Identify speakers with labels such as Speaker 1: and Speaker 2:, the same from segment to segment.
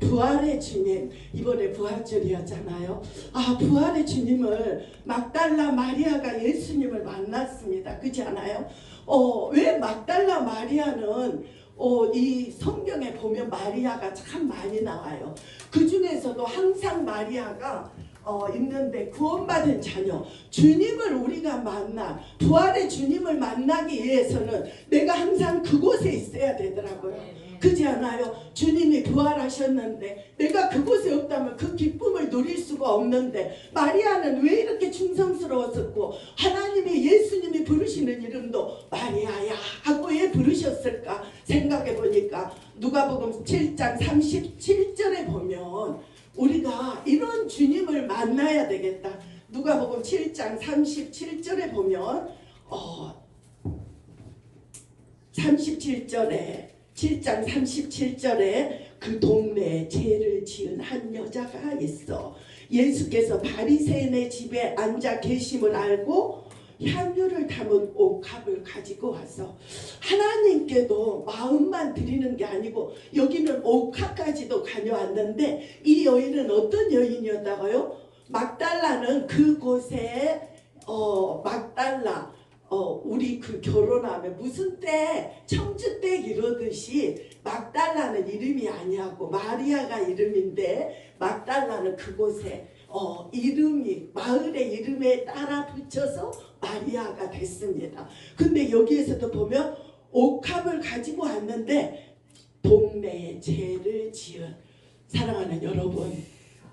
Speaker 1: 부활의 주님, 이번에 부활절이었잖아요. 부활의 주님을 막달라 마리아가 예수님을 만났습니다. 그렇지 않아요? 왜 막달라 마리아는 이 성경에 보면 마리아가 참 많이 나와요. 그 중에서도 항상 마리아가 있는데 구원받은 자녀, 주님을 우리가 만나, 부활의 주님을 만나기 위해서는 내가 항상 그곳에 있어야 되더라고요. 그렇지 않아요? 주님이 부활하셨는데 내가 그곳에 없다면 그 기쁨을 누릴 수가 없는데, 마리아는 왜 이렇게 충성스러웠었고 하나님이 예수님이 부르시는 이름도 마리아야 하고 왜 부르셨을까 생각해 보니까 누가복음 7장 37절에 보면 우리가 이런 주님을 만나야 되겠다. 누가복음 7장 37절에 보면 7장 37절에 그 동네에 죄를 지은 한 여자가 있어. 예수께서 바리새인의 집에 앉아 계심을 알고 향유를 담은 옥합을 가지고 와서, 하나님께도 마음만 드리는 게 아니고 여기는 옥합까지도 가져왔는데, 이 여인은 어떤 여인이었다고요? 막달라는 그곳에 막달라, 우리 그 결혼하면 무슨 때 청주 때 이러듯이 막달라는 이름이 아니하고 마리아가 이름인데, 막달라는 그곳에 이름이 마을의 이름에 따라 붙여서 마리아가 됐습니다. 근데 여기에서도 보면 옥합을 가지고 왔는데 동네에 죄를 지은, 사랑하는 여러분,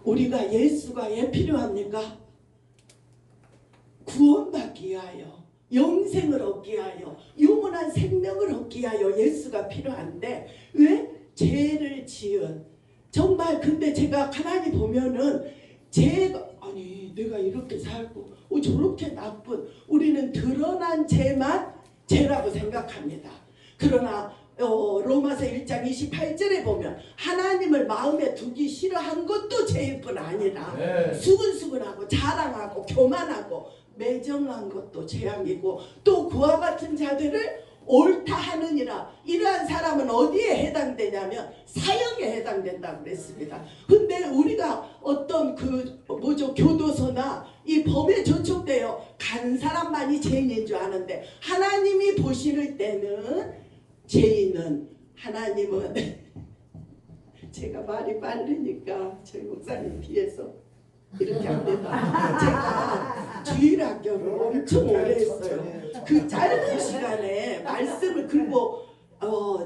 Speaker 1: 우리가 예수가 왜 필요합니까? 구원받기 위하여, 영생을 얻기 위하여, 영원한 생명을 얻기 위하여 예수가 필요한데, 왜? 죄를 지은, 정말. 근데 제가 가만히 보면은 아니 내가 이렇게 살고 저렇게 나쁜, 우리는 드러난 죄만 죄라고 생각합니다. 그러나 로마서 1장 28절에 보면 하나님을 마음에 두기 싫어한 것도 죄일 뿐 아니라 수근수근하고 자랑하고 교만하고 매정한 것도 죄악이고, 또 그와 같은 자들을 옳다 하느니라. 이러한 사람은 어디에 해당되냐면 사형에 해당된다고 그랬습니다. 근데 우리가 어떤 교도소나 이 법에 저촉되어 간 사람만이 죄인인 줄 아는데, 하나님이 보실 때는 죄인은, 하나님은 제가 말이 빠르니까 저희 목사님 뒤에서 이렇게 합니다. 제가 주일학교를 엄청 오래 했어요. 그 짧은 시간에 말씀을, 그리고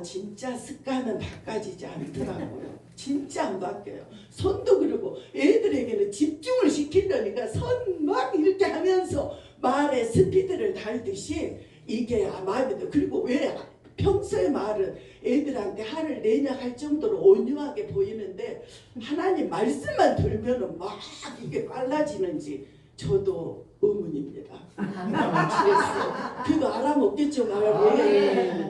Speaker 1: 진짜 습관은 바꿔지지 않더라고요. 진짜 안 바뀌어요. 손도 그러고 애들에게는 집중을 시키려니까 손 막 이렇게 하면서 말에 스피드를 달듯이 이게 마음에 들어요. 그리고 왜 평소의 말은 애들한테 화를 내냐 할 정도로 온유하게 보이는데, 하나님 말씀만 들면은 막 이게 빨라지는지 저도 의문입니다. 그거 알아먹겠죠, 말하고.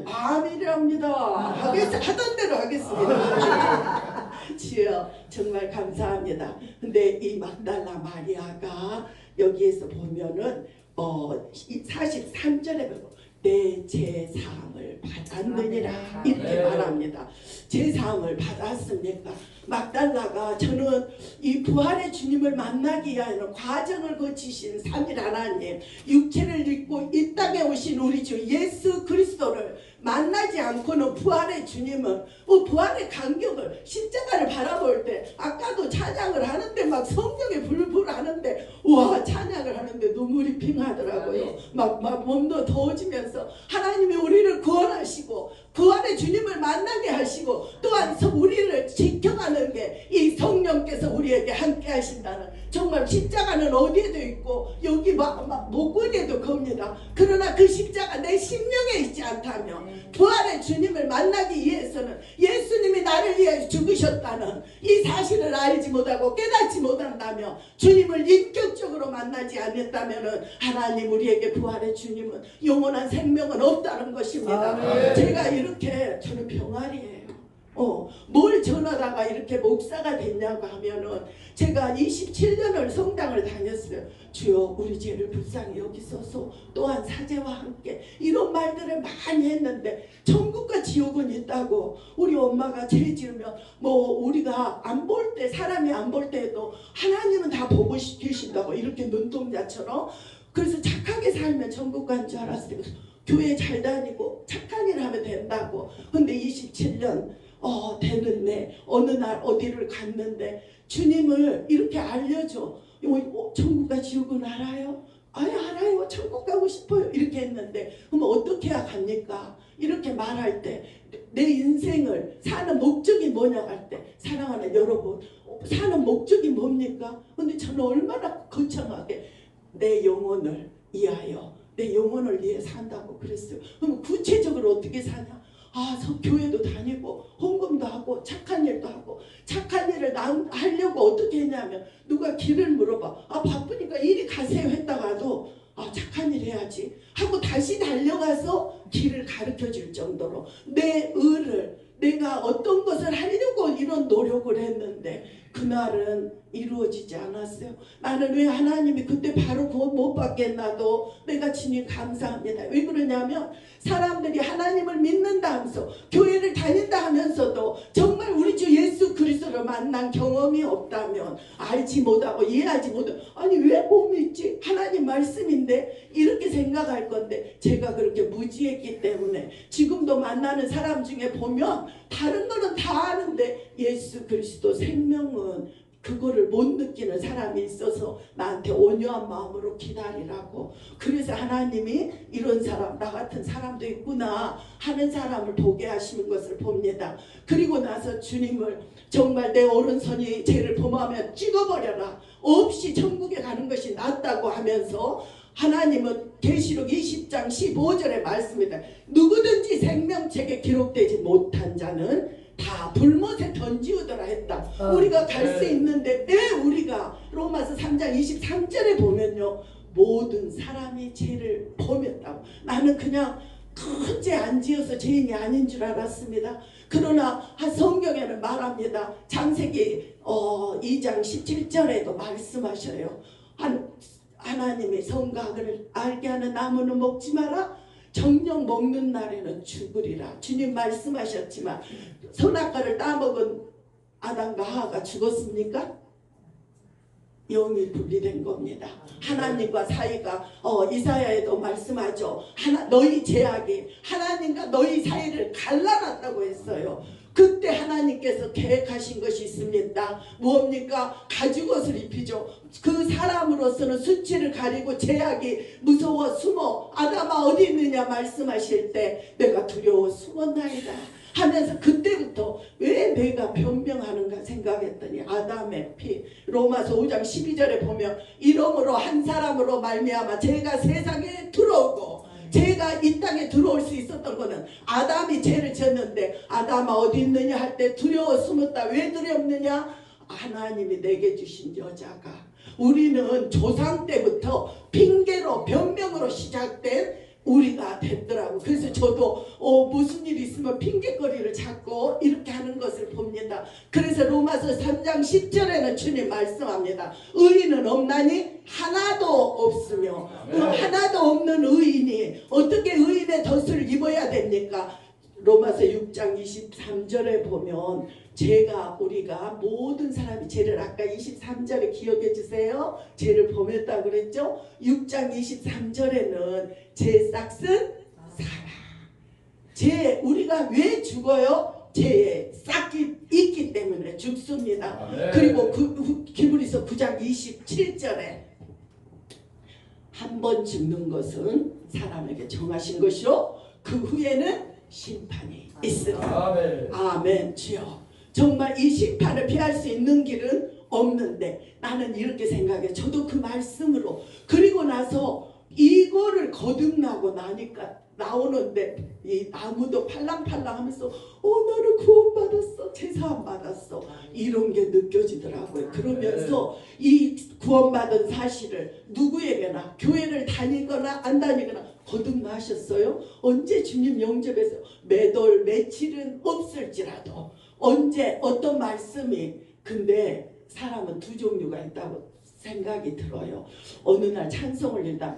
Speaker 1: 아멘이랍니다. 하던 대로 하겠습니다. 주여 정말 감사합니다. 근데 이 막달라 마리아가 여기에서 보면은 43절에 보면 내 제사함을 받았느니라 이렇게 말합니다. 제사함을 받았습니까? 막달라가, 저는 이 부활의 주님을 만나기 위하여는 과정을 거치신 삼위 하나님, 육체를 입고 이 땅에 오신 우리 주 예수 그리스도를 만나지 않고는, 부활의 주님은 부활의 간격을, 십자가를 바라볼 때 아까도 찬양을 하는데 막 성경에 불불 하는데, 와 찬양을 하는데 눈물이 핑하더라고요. 막 몸도 더워지면서 하나님이 우리를 구원하시고 부활의 주님을 만나게 하시고, 또한 우리를 지켜가는 게 이 성령께서 우리에게 함께 하신다는, 정말 십자가는 어디에도 있고 여기 목걸이에도 겁니다. 그러나 그 십자가 내 심령에 있지 않다면, 부활의 주님을 만나기 위해서는 예수님이 나를 위해 죽으셨다는 이 사실을 알지 못하고 깨닫지 못한다면, 주님을 인격적으로 만나지 않는다면 하나님 우리에게 부활의 주님은 영원한 생명은 없다는 것입니다. 제가 이렇게, 저는 병아리예요. 뭘 전하다가 이렇게 목사가 됐냐고 하면은 제가 27년을 성당을 다녔어요. 주여 우리 죄를 불쌍히 여기소서, 또한 사제와 함께, 이런 말들을 많이 했는데 천국과 지옥은 있다고. 우리 엄마가 죄 지으면 우리가 안 볼 때, 사람이 안 볼 때에도 하나님은 다 보고 계신다고, 이렇게 눈동자처럼. 그래서 착하게 살면 천국 간 줄 알았어요. 교회 잘 다니고 착한 일 하면 된다고. 근데 27년 되는데 어느 날 어디를 갔는데 주님을 이렇게 알려줘. 천국과 지옥은 알아요? 아니 알아요. 천국 가고 싶어요. 이렇게 했는데 그럼 어떻게 해야 갑니까? 이렇게 말할 때 내 인생을 사는 목적이 뭐냐고 할 때, 사랑하는 여러분, 사는 목적이 뭡니까? 근데 저는 얼마나 거창하게 내 영혼을 위하여, 내 영혼을 위해 산다고 그랬어요. 그럼 구체적으로 어떻게 사냐? 교회도 다니고 헌금도 하고 착한 일도 하고. 착한 일을 하려고 어떻게 했냐면 누가 길을 물어봐. 바쁘니까 이리 가세요 했다가도 착한 일 해야지 하고 다시 달려가서 길을 가르쳐 줄 정도로 내 의를, 내가 어떤 것을 하려고 이런 노력을 했는데 그날은 이루어지지 않았어요. 나는 왜 하나님이 그때 바로 구원 못 받겠나도 내가 주님 감사합니다. 왜 그러냐면 사람들이 하나님을 믿는다 하면서 교회를 다닌다 하면서도 정말 우리 주 예수 그리스도를 만난 경험이 없다면, 알지 못하고 이해하지 못하고 아니 왜 못 믿지? 하나님 말씀인데 이렇게 생각할 건데, 제가 그렇게 무지했기 때문에 지금도 만나는 사람 중에 보면 다른 거는 다 아는데 예수 그리스도 생명은 그거를 못 느끼는 사람이 있어서 나한테 온유한 마음으로 기다리라고. 그래서 하나님이 이런 사람, 나 같은 사람도 있구나 하는 사람을 보게 하시는 것을 봅니다. 그리고 나서 주님을 정말 내 오른손이 죄를 범하면 찍어버려라, 없이 천국에 가는 것이 낫다고 하면서 하나님은 계시록 20장 15절의 말씀입니다. 누구든지 생명책에 기록되지 못한 자는 다 불못에 던지우더라 했다. 우리가 갈 수 있는데 왜 우리가 로마서 3장 23절에 보면요, 모든 사람이 죄를 범했다고. 나는 그냥 큰 죄 안 지어서 죄인이 아닌 줄 알았습니다. 그러나 성경에는 말합니다. 창세기 2장 17절에도 말씀하셔요. 하나님의 성각을 알게 하는 나무는 먹지 마라, 정녕 먹는 날에는 죽으리라. 주님 말씀하셨지만 선악과를 따먹은 아담과 하와가 죽었습니까? 영이 분리된 겁니다. 하나님과 사이가 이사야에도 말씀하죠. 너희 죄악이 하나님과 너희 사이를 갈라놨다고 했어요. 그때 하나님께서 계획하신 것이 있습니다. 무엇입니까? 가죽옷을 입히죠. 그 사람으로서는 수치를 가리고 죄악이 무서워 숨어, 아담아 어디 있느냐 말씀하실 때 내가 두려워 숨었나이다 하면서, 그때부터 왜 내가 변명하는가 생각했더니 아담의 피, 로마서 5장 12절에 보면 이러므로 한 사람으로 말미암아 죄가 세상에 들어오고, 죄가 이 땅에 들어올 수 있었던 거는 아담이 죄를 지었는데 아담아 어디 있느냐 할 때 두려워 숨었다. 왜 두렵느냐? 하나님이 내게 주신 여자가. 우리는 조상 때부터 핑계로 변명으로 시작된 우리가 됐더라고. 그래서 저도 무슨 일 있으면 핑계거리를 찾고 이렇게 하는 것을 봅니다. 그래서 로마서 3장 10절에는 주님 말씀합니다. 의인은 없나니 하나도 없으며, 하나도 없는 의인이 어떻게 의인의 덫을 입어야 됩니까? 로마서 6장 23절에 보면 우리가 모든 사람이 죄를, 아까 23절에 기억해 주세요. 죄를 범했다고 그랬죠. 6장 23절에는 죄 싹은 사라. 우리가 왜 죽어요? 죄에 싹이 있기 때문에 죽습니다. 그리고 히브리서 9장 27절에 한 번 죽는 것은 사람에게 정하신 것이요 그 후에는 심판이 있으리라. 아멘. 주여, 정말 이 심판을 피할 수 있는 길은 없는데 나는 이렇게 생각해. 저도 그 말씀으로, 그리고 나서 이거를 거듭나고 나니까 나오는데 이 나무도 팔랑팔랑 하면서 나는 구원받았어, 제사함 받았어, 이런 게 느껴지더라고요. 그러면서 이 구원받은 사실을 누구에게나, 교회를 다니거나 안 다니거나 거듭나셨어요? 언제 주님 영접해서 매돌 며칠은 없을지라도 언제 어떤 말씀이 근데 사람은 두 종류가 있다고 생각이 들어요. 어느 날 찬송을 읽다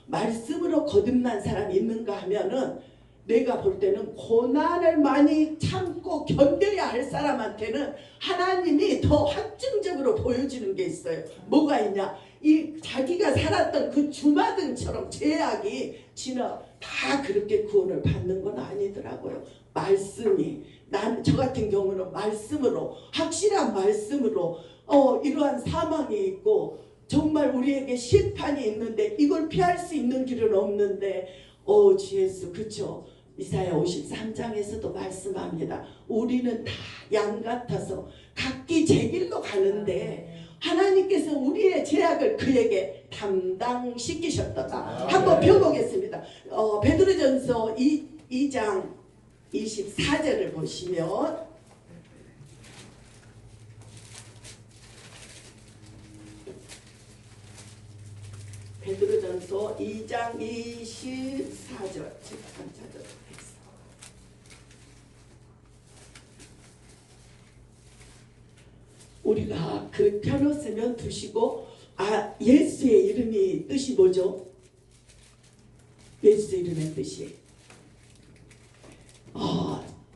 Speaker 1: 말씀으로 거듭난 사람이 있는가 하면은 내가 볼 때는 고난을 많이 참고 견뎌야 할 사람한테는 하나님이 더 확증적으로 보여주는 게 있어요. 뭐가 있냐? 이 자기가 살았던 그 주마등처럼 죄악이 지나 다 그렇게 구원을 받는 건 아니더라고요. 말씀이 저 같은 경우는 말씀으로 확실한 말씀으로 이러한 사망이 있고 정말 우리에게 심판이 있는데 이걸 피할 수 있는 길은 없는데 주 예수 그쵸? 이사야 53장에서도 말씀합니다. 우리는 다 양 같아서 각기 제 길로 가는데 하나님께서 우리의 죄악을 그에게 담당시키셨다. 한번 펴보겠습니다. 베드로전서 2장 24절을 보시면 베드로전서 2장 24절 잠깐 찾아보겠습니다. 우리가 그 펴놓으면 두시고 예수의 이름이 뜻이 뭐죠? 예수의 이름의 뜻이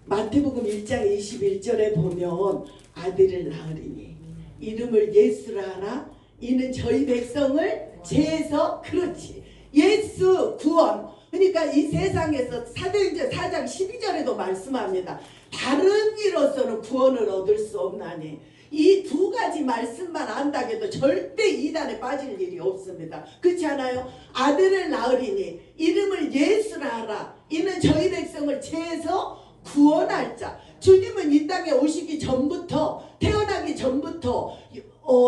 Speaker 1: 마태복음 1장 21절에 보면 아들을 낳으리니 이름을 예수라 하라 이는 저희 백성을 죄에서 그렇지 예수 구원 그러니까 이 세상에서 사도행전 4장 12절에도 말씀합니다. 다른 이로서는 구원을 얻을 수 없나니 이 두 가지 말씀만 안다 해도 절대 이단에 빠질 일이 없습니다. 그렇지 않아요? 아들을 낳으리니 이름을 예수라 하라 이는 저희 백성을 죄에서 구원할 자. 주님은 이 땅에 오시기 전부터 태어나기 전부터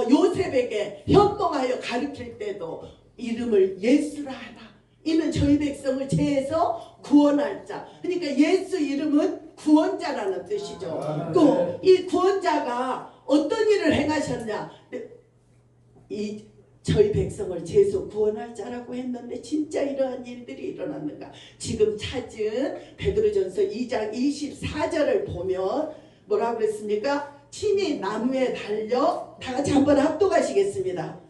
Speaker 1: 요셉에게 현몽하여 가르칠 때도 이름을 예수라 하라 이는 저희 백성을 죄에서 구원할 자. 그러니까 예수 이름은 구원자라는 뜻이죠. 또 이 구원자가 어떤 일을 행하셨냐? 저희 백성을 죄에서 구원할 자라고 했는데 진짜 이러한 일들이 일어났는가? 지금 찾은 베드로전서 2장 24절을 보면 뭐라고 그랬습니까? 친히 나무에 달려 다 같이 한번 합독하시겠습니다.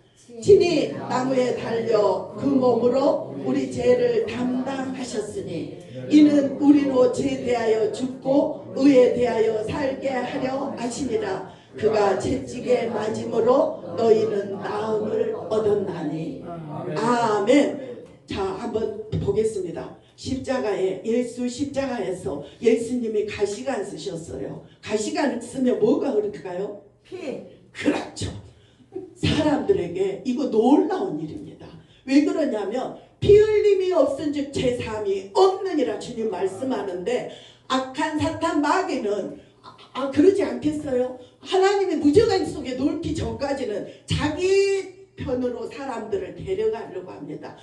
Speaker 1: 친히 나무에 달려 그 몸으로 우리 죄를 담당하셨으니 이는 우리로 죄에 대하여 죽고 의에 대하여 살게 하려 하시니라. 그가 채찍에 맞음으로 너희는 나음을 얻었나니. 아멘. 자 한번 보겠습니다. 십자가에 예수 십자가에서 예수님이 가시관 쓰셨어요. 가시관 쓰면 뭐가 흐를까요? 피. 그렇죠. 사람들에게 이거 놀라운 일입니다. 왜 그러냐면 피 흘림이 없은즉 제사함이 없느니라 주님 말씀하는데 악한 사탄 마귀는 그러지 않겠어요? 하나님의 무저간 속에 놓기 전까지는 자기 편으로 사람들을 데려가려고 합니다.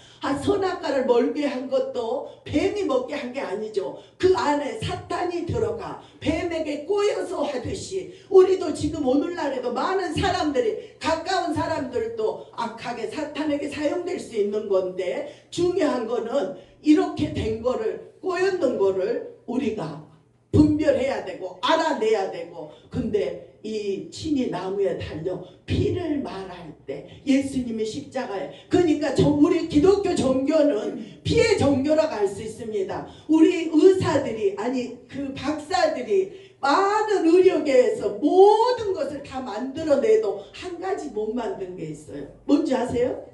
Speaker 1: 선악과를 멀게 한 것도 뱀이 먹게 한 게 아니죠. 그 안에 사탄이 들어가 뱀에게 꼬여서 하듯이 우리도 지금 오늘날에도 많은 사람들이 가까운 사람들도 악하게 사탄에게 사용될 수 있는 건데 중요한 거는 이렇게 된 거를 꼬였는 거를 우리가 분별해야 되고 알아내야 되고 근데 이 친히 나무에 달려 피를 말할 때 예수님의 십자가에 그러니까 우리 기독교 종교는 피의 종교라고 할 수 있습니다. 우리 의사들이 아니 그 박사들이 많은 의료계에서 모든 것을 다 만들어내도 한 가지 못 만든 게 있어요. 뭔지 아세요?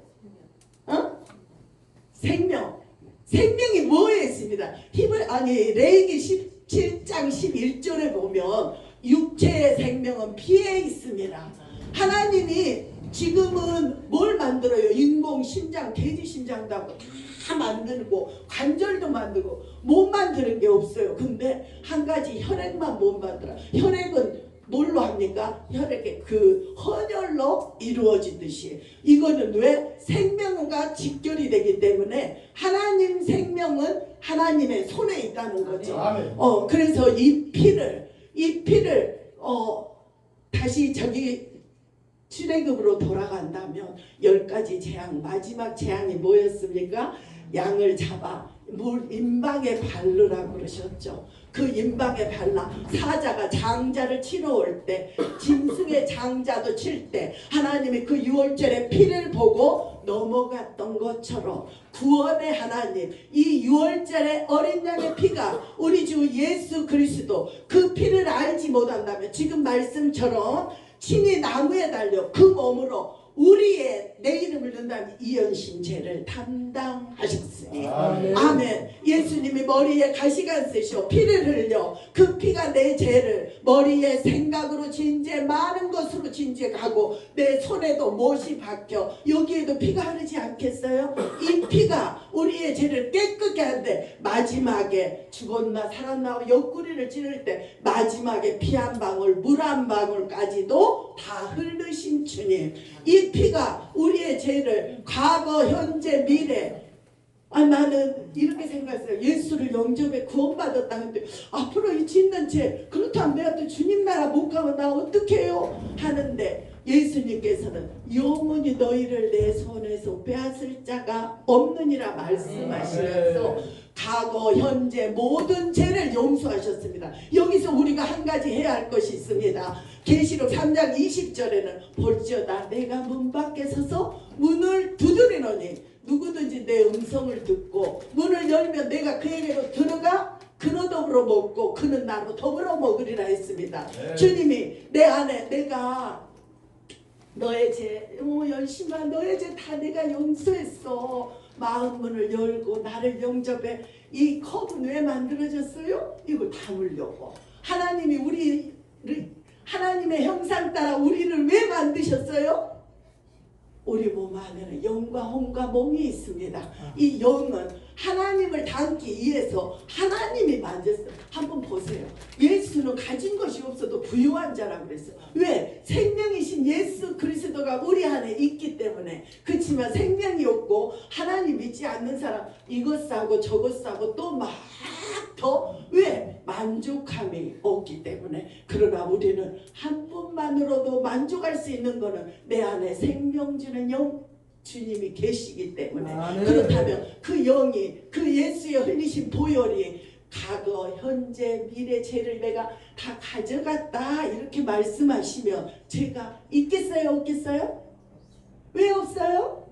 Speaker 1: 생명. 생명이 뭐에 있습니다. 레위기 17장 11절에 보면 육체의 생명은 피에 있습니다. 하나님이 지금은 뭘 만들어요? 인공 심장, 돼지 심장도 하고 다 만들고 관절도 만들고 못 만드는 게 없어요. 근데 한 가지 혈액만 못 만들어. 혈액은 뭘로 합니까? 혈액의 그 헌혈로 이루어지듯이 이거는 왜? 생명과 직결이 되기 때문에 하나님 생명은 하나님의 손에 있다는 거죠. 그래서 이 피를 다시 출애굽으로 돌아간다면 10가지 재앙 마지막 재앙이 뭐였습니까? 양을 잡아 물 임방에 바르라고 그러셨죠. 그 임방에 발라 사자가 장자를 치러 올 때, 짐승의 장자도 칠 때 하나님이 그 유월절의 피를 보고 넘어갔던 것처럼 구원의 하나님, 이 유월절의 어린 양의 피가 우리 주 예수 그리스도 그 피를 알지 못한다면 지금 말씀처럼 친히 나무에 달려 그 몸으로 우리의 내 이름을 넣는다면 이연신 죄를 담당하셨으니 아멘. 예수님이 머리에 가시관 쓰시오 피를 흘려 그 피가 내 죄를 머리에 생각으로 진죄 많은 것으로 진죄하고 내 손에도 못이 박혀 여기에도 피가 흐르지 않겠어요? 이 피가 우리의 죄를 깨끗게 하는데 마지막에 죽었나 살았나 옆구리를 찌를 때 마지막에 피 한 방울 물 한 방울까지도 다 흘르신 주님, 이 피가 우리의 죄를 과거 현재 미래, 나는 이렇게 생각했어요. 예수를 영접에 구원받았다는데 앞으로 이 짓는 죄, 그렇다면 내가 또 주님 나라 못 가면 나 어떻게 해요? 하는데 예수님께서는 영원히 너희를 내 손에서 빼앗을 자가 없느니라 말씀하시면서 과거 현재 모든 죄를 용서하셨습니다. 여기서 우리가 한 가지 해야 할 것이 있습니다. 계시록 3장 20절에는 볼지어다 내가 문 밖에 서서 문을 두드리노니 누구든지 내 음성을 듣고 문을 열면 내가 그에게로 들어가 그로 더불어 먹고 그는 나로 더불어 먹으리라 했습니다. 주님이 내 안에 내가 너의 죄, 열심한 너의 죄 다 내가 용서했어. 마음 문을 열고 나를 영접해. 이 컵은 왜 만들어졌어요? 이거 담으려고. 하나님이 우리를 하나님의 형상 따라 우리를 왜 만드셨어요? 우리 몸 안에는 영과 혼과 몸이 있습니다. 이 영은 하나님을 닮기 위해서 하나님이 만졌어요. 한번 보세요. 예수는 가진 것이 없어도 부유한 자라고 그랬어요. 왜? 생명이신 예수 그리스도가 우리 안에 있기 때문에. 그렇지만 생명이 없고 하나님 믿지 않는 사람 이것 사고 저것 사고 또 막 더 왜? 만족함이 없기 때문에. 그러나 우리는 한 분만으로도 만족할 수 있는 것은 내 안에 생명 주는 영 주님이 계시기 때문에. 그렇다면 그 영이 그 예수의 흘리신 보혈이 과거 현재 미래 죄를 내가 다 가져갔다 이렇게 말씀하시면 죄가 있겠어요 없겠어요? 왜 없어요?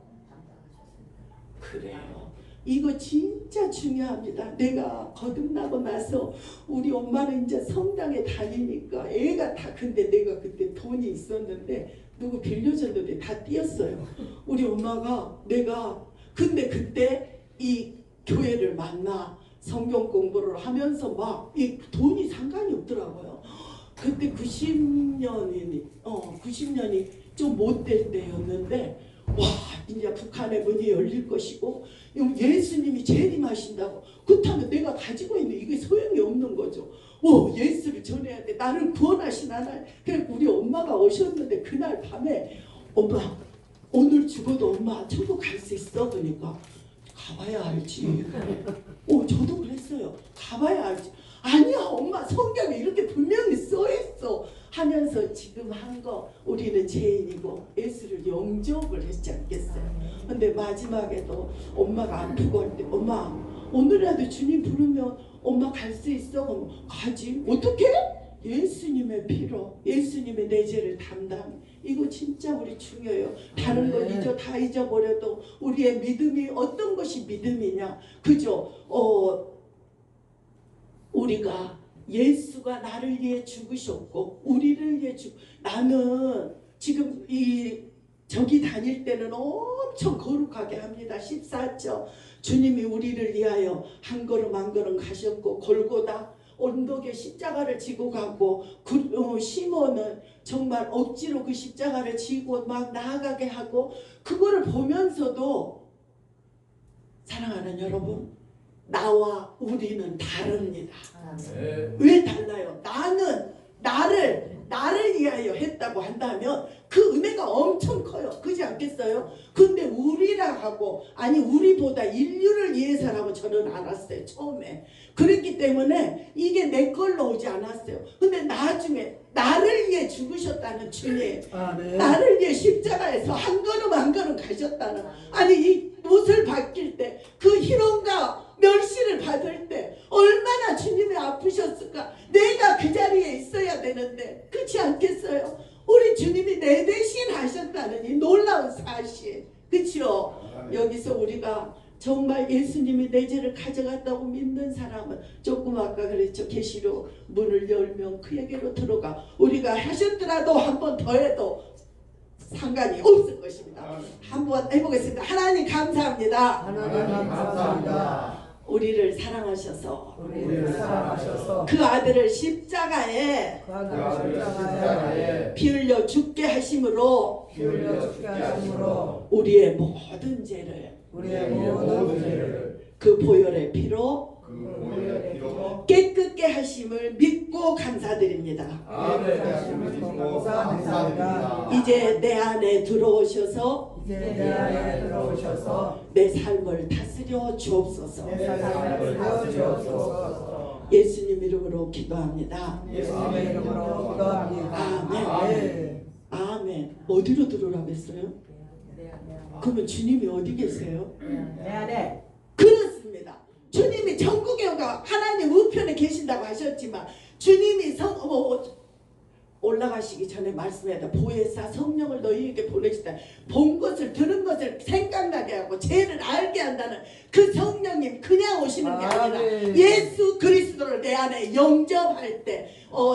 Speaker 1: 그래요. 이거 진짜 중요합니다. 내가 거듭나고 나서 우리 엄마는 이제 성당에 다니니까 애가 다, 근데 내가 그때 돈이 있었는데 누구 빌려줬는데 다 띄었어요. 우리 엄마가 내가 근데 그때 이 교회를 만나 성경 공부를 하면서 막 이 돈이 상관이 없더라고요. 그때 90년이 좀 못 될 때였는데 와 이제 북한의 문이 열릴 것이고 예수님이 재림하신다고. 그렇다면 내가 가지고 있는 이게 소용이 없는 거죠. 예수를 전해야 돼. 나를 구원하신 하나님. 그래서 우리 엄마가 오셨는데 그날 밤에 엄마 오늘 죽어도 엄마 천국 갈 수 있어? 그러니까 가봐야 알지. 저도 그랬어요. 가봐야 알지. 아니야 엄마 성경에 이렇게 분명히 써있어 하면서 지금 한 거 우리는 죄인이고 예수를 영접을 했지 않겠어요. 근데 마지막에도 엄마가 아프고 할 때 엄마 오늘이라도 주님 부르면 엄마 갈 수 있어? 그럼 가지. 어떻게? 예수님의 피로 예수님의 내 죄를 담당. 이거 진짜 우리 중요해요. 다른 건 다 잊어버려도 우리의 믿음이 어떤 것이 믿음이냐. 그죠? 우리가 예수가 나를 위해 죽으셨고 우리를 위해 나는 지금 저기 다닐 때는 엄청 거룩하게 합니다. 14절 주님이 우리를 위하여 한 걸음 한 걸음 가셨고 골고다 언덕에 십자가를 지고 가고 시몬은 정말 억지로 그 십자가를 지고 막 나아가게 하고 그거를 보면서도 사랑하는 여러분 나와 우리는 다릅니다. 왜 달라요? 나는 나를 위하여 했다고 한다면 그 은혜가 엄청 커요. 그렇지 않겠어요? 근데 우리라 하고 아니 우리보다 인류를 위해서라고 저는 알았어요. 처음에. 그랬기 때문에 이게 내 걸로 오지 않았어요. 근데 나중에 나를 위해 죽으셨다는 주님, 나를 위해 십자가에서 한 걸음 한 걸음 가셨다는, 아니 이 옷을 벗길 때 그 희롱과 멸시를 받을 때 얼마나 주님이 아프셨을까. 내가 그 자리에 있어야 되는데 그렇지 않겠어요? 우리 주님이 내 대신 하셨다는 이 놀라운 사실, 그렇죠? 여기서 우리가 정말 예수님이 내 죄를 가져갔다고 믿는 사람은 조금 아까 그랬죠. 계시로 문을 열면 그에게로 들어가. 우리가 하셨더라도 한 번 더 해도 상관이 없을 것입니다. 한번 해보겠습니다. 하나님 감사합니다.
Speaker 2: 하나님 감사합니다.
Speaker 1: 우리를 사랑하셔서
Speaker 2: 그
Speaker 1: 그 아들을 십자가에 피 흘려 죽게 하심으로 우리의 모든 죄를 그 보혈의 피로 깨끗게 하심을 믿고 감사드립니다. 이제 내 안에 들어오셔서 내 삶을 다스려 주옵소서. 예수님 이름으로 기도합니다. 아멘. 아멘. 어디로 들어오라고 했어요? 그러면 주님이 어디 계세요? 그렇습니다. 주님이 전국에 하나님 우편에 계신다고 하셨지만 주님이 올라가시기 전에 말씀했다. 보혜사 성령을 너희에게 보내시다. 본 것을 들은 것을 생각나게 하고 죄를 알게 한다는 그 성령님 그냥 오시는 게 아니라 예수 그리스도를 내 안에 영접할 때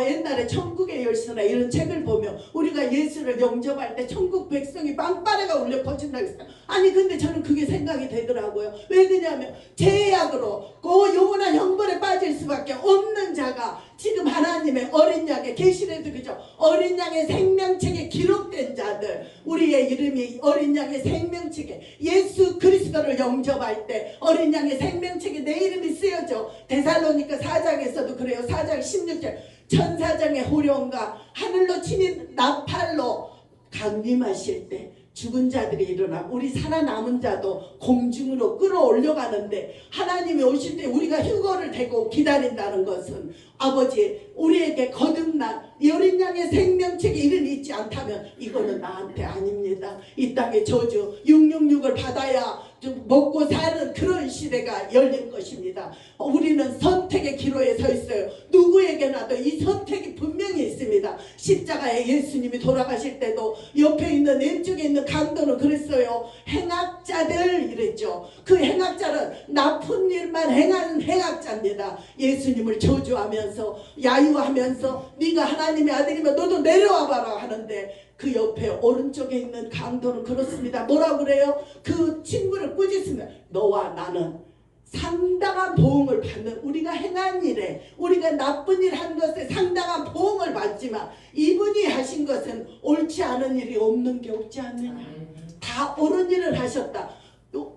Speaker 1: 옛날에 천국의 열쇠나 이런 책을 보면 우리가 예수를 영접할 때 천국 백성이 빵빠레가 울려 퍼진다고 했어요. 아니 근데 저는 그게 생각이 되더라고요. 왜 그러냐면 죄악으로 그 영원한 형벌에 빠질 수밖에 없는 자가 지금 하나님의 어린 양의 계시래도 그죠? 어린 양의 생명책에 기록된 자들, 우리의 이름이 어린 양의 생명책에 예수 그리스도를 영접할 때 어린 양의 생명책에 내 이름이 쓰여져. 데살로니가 4장에서도 그래요. 4장 16절 천사장의 호령과 하늘로 치는 나팔로 강림하실 때 죽은 자들이 일어나 우리 살아남은 자도 공중으로 끌어올려가는데 하나님이 오실 때 우리가 휴거를 대고 기다린다는 것은 아버지 우리에게 거듭난 어린 양의 생명책에 이른 있지 않다면 이거는 나한테 아닙니다. 이 땅의 저주 666을 받아야 좀 먹고 사는 그런 시대가 열릴 것입니다. 우리는 선택의 기로에 서 있어요. 누구에게나도 이 선택이 분명히 있습니다. 십자가에 예수님이 돌아가실 때도 옆에 있는 왼쪽에 있는 강도는 그랬어요. 행악자들 이랬죠. 그 행악자는 나쁜 일만 행하는 행악자입니다. 예수님을 저주하면서 야유하면서 네가 하나님의 아들이면 너도 내려와 봐라 하는데 그 옆에 오른쪽에 있는 강도는 그렇습니다. 뭐라 그래요? 그 친구를 꾸짖습니다. 너와 나는 상당한 보응을 받는, 우리가 행한 일에 우리가 나쁜 일 한 것에 상당한 보응을 받지만 이분이 하신 것은 옳지 않은 일이 없는 게 없지 않느냐. 다 옳은 일을 하셨다.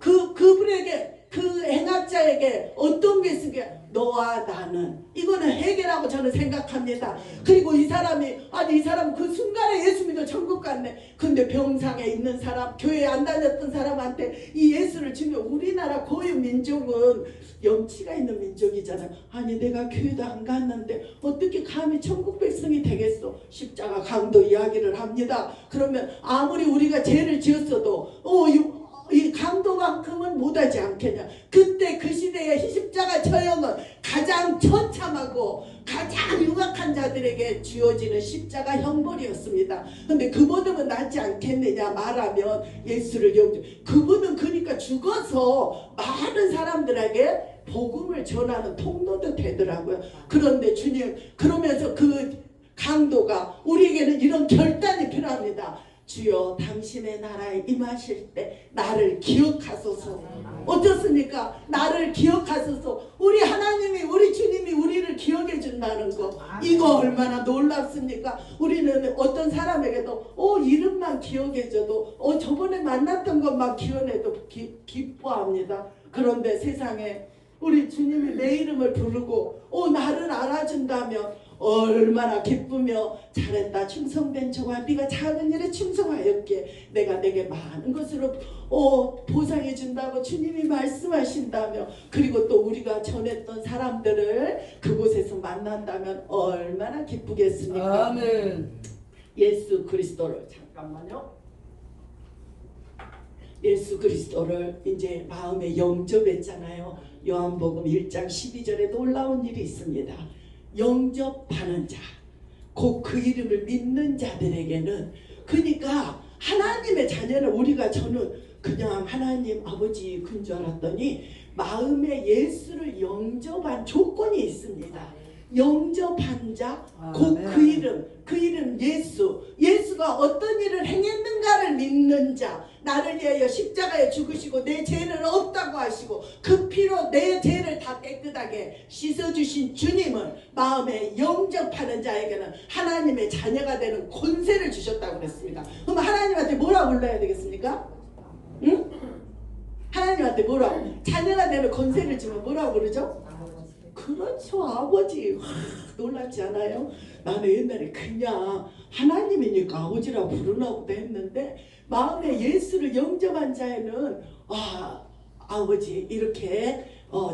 Speaker 1: 그분에게 그 행악자에게 어떤 게 있으게 너와 나는 이거는 해결하고 저는 생각합니다. 그리고 이 사람이 아니 이 사람 그 순간에 예수 믿어 천국 갔네. 근데 병상에 있는 사람 교회에 안 다녔던 사람한테 이 예수를 주면 우리나라 고유 민족은 염치가 있는 민족이잖아요. 아니 내가 교회도 안 갔는데 어떻게 감히 천국 백성이 되겠어. 십자가 강도 이야기를 합니다. 그러면 아무리 우리가 죄를 지었어도 이 강도만큼은 못하지 않겠냐. 그때 그 시대의 십자가 처형은 가장 처참하고 가장 흉악한 자들에게 주어지는 십자가 형벌이었습니다. 근데 그보다는 낫지 않겠느냐 말하면 예수를 그분은 그러니까 죽어서 많은 사람들에게 복음을 전하는 통로도 되더라고요. 그런데 주님 그러면서 그 강도가 우리에게는 이런 결단이 필요합니다. 주여 당신의 나라에 임하실 때 나를 기억하소서. 어떻습니까? 나를 기억하소서. 우리 하나님이 우리 주님이 우리를 기억해 준다는 거 이거 얼마나 놀랍습니까? 우리는 어떤 사람에게도 이름만 기억해 줘도 저번에 만났던 것만 기억해도 기뻐합니다. 그런데 세상에 우리 주님이 내 이름을 부르고 나를 알아준다면 얼마나 기쁘며 잘했다 충성된 종아 네가 작은 일에 충성하였기에 내가 내게 많은 것으로 보상해 준다고 주님이 말씀하신다며 그리고 또 우리가 전했던 사람들을 그곳에서 만난다면 얼마나 기쁘겠습니까?
Speaker 2: 아멘.
Speaker 1: 예수 그리스도를 잠깐만요. 예수 그리스도를 이제 마음에 영접했잖아요. 요한복음 1장 12절에 놀라운 일이 있습니다. 영접하는 자, 곧 그 이름을 믿는 자들에게는, 그러니까 하나님의 자녀는 저는 그냥 하나님 아버지 근 줄 알았더니 마음에 예수를 영접한 조건이 있습니다. 영접한 자, 곧 그 이름 예수가 어떤 일을 행했는가를 믿는 자, 나를 위하여 십자가에 죽으시고 내 죄를 없다고 하시고 그 피로 내 죄를 다 깨끗하게 씻어주신 주님을 마음에 영접하는 자에게는 하나님의 자녀가 되는 권세를 주셨다고 그랬습니다. 그럼 하나님한테 뭐라고 불러야 되겠습니까? 응? 하나님한테 뭐라고? 자녀가 되는 권세를 주면 뭐라고 부르죠? 그렇죠, 아버지. 놀랍지 않아요? 나는 옛날에 그냥 하나님이니까 아버지라고 부르려고도 했는데 마음에 예수를 영접한 자에는 아버지 이렇게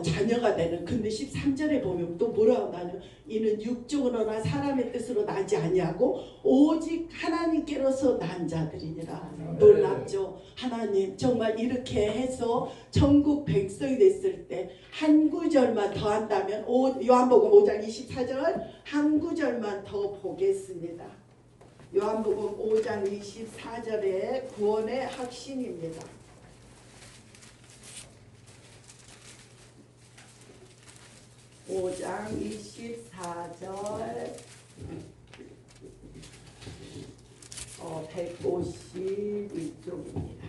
Speaker 1: 자녀가 되는. 근데 13절에 보면 또 뭐라고 나는 이는 육적으로나 사람의 뜻으로 나지 아니하고 오직 하나님께로서 난 자들이니라. 놀랍죠? 하나님 정말 이렇게 해서 천국 백성이 됐을 때 한 구절만 더 한다면 요한복음 5장 24절 한 구절만 더 보겠습니다. 요한복음 5장 24절에 구원의 확신입니다. 오 장 24절 152쪽입니다.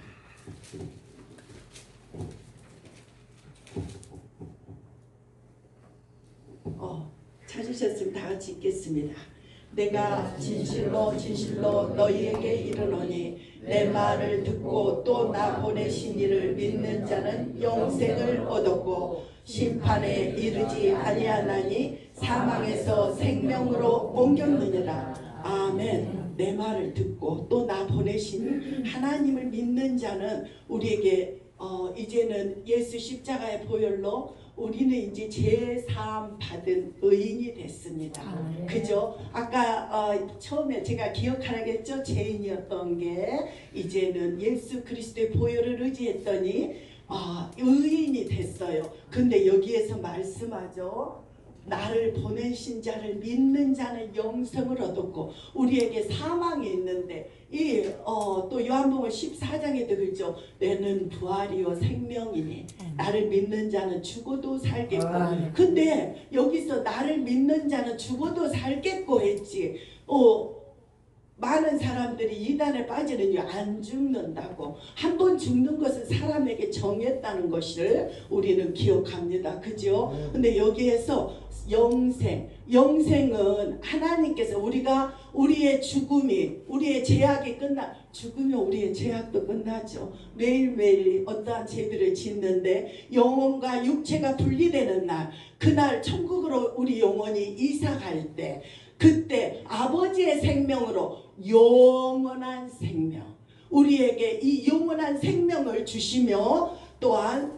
Speaker 1: 찾으셨으면 다 같이 읽겠습니다. 내가 진실로 진실로 너희에게 이르노니 내 말을 듣고 또 나 보내신 이를 믿는 자는 영생을 얻었고 심판에 이르지 아니하나니 사망에서 생명으로 옮겼느니라. 아멘. 내 말을 듣고 또 나 보내신 하나님을 믿는 자는 우리에게 이제는 예수 십자가의 보혈로 우리는 이제 제사함 받은 의인이 됐습니다. 그죠? 아까 처음에 제가 기억하라겠죠? 죄인이었던 게 이제는 예수 그리스도의 보혈을 의지했더니 의인이 됐어요. 근데 여기에서 말씀하죠. 나를 보내신 자를 믿는 자는 영생을 얻었고 우리에게 사망이 있는데 또 요한복음 14장에도 그렇죠. 내는 부활이요 생명이니 나를 믿는 자는 죽어도 살겠고. 근데 여기서 나를 믿는 자는 죽어도 살겠고 했지. 많은 사람들이 이단에 빠지는 이유 안 죽는다고. 한 번 죽는 것은 사람에게 정했다는 것을 우리는 기억합니다. 그죠? 근데 여기에서 영생은 하나님께서 우리의 죽음이 우리의 죄악이 죽으면 우리의 죄악도 끝나죠. 매일매일 어떠한 죄들을 짓는데 영혼과 육체가 분리되는 날, 그날 천국으로 우리 영혼이 이사갈 때 그때 아버지의 생명으로 영원한 생명, 우리에게 이 영원한 생명을 주시며 또한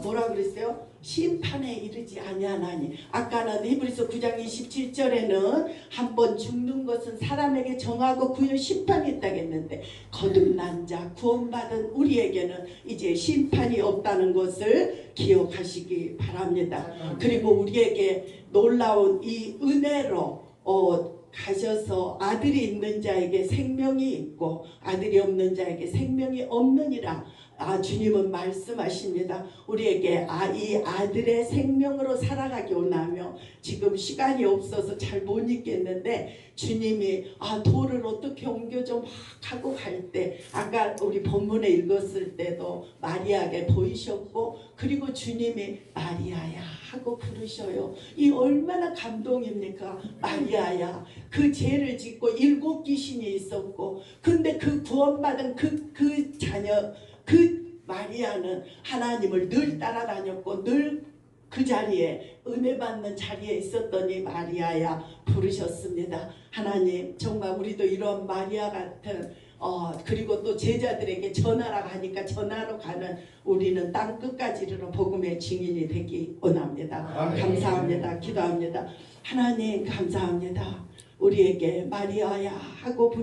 Speaker 1: 뭐라 그랬어요? 심판에 이르지 아니하나니. 아까는 히브리서 9장 27절에는 한 번 죽는 것은 사람에게 정하고 그의 심판이 있다고 했는데 거듭난 자 구원받은 우리에게는 이제 심판이 없다는 것을 기억하시기 바랍니다. 그리고 우리에게 놀라운 이 은혜로 가셔서 아들이 있는 자에게 생명이 있고 아들이 없는 자에게 생명이 없느니라. 주님은 말씀하십니다. 우리에게 이 아들의 생명으로 살아가기 원하며 지금 시간이 없어서 잘 못 읽겠는데 주님이 돌을 어떻게 옮겨줘 막 하고 갈 때 아까 우리 본문에 읽었을 때도 마리아에게 보이셨고 그리고 주님이 마리아야 하고 부르셔요. 이 얼마나 감동입니까? 마리아야. 그 죄를 짓고 7 귀신이 있었고 근데 그 구원받은 그 자녀 그 마리아는 하나님을 늘 따라다녔고 늘 그 자리에 은혜 받는 자리에 있었더니 마리아야 부르셨습니다. 하나님 정말 우리도 이런 마리아 같은 그리고 또 제자들에게 전하라 하니까 전하러 가는 우리는 땅 끝까지 이르러 복음의 증인이 되기 원합니다. 감사합니다. 기도합니다. 하나님 감사합니다. 우리에게 마리아야 하고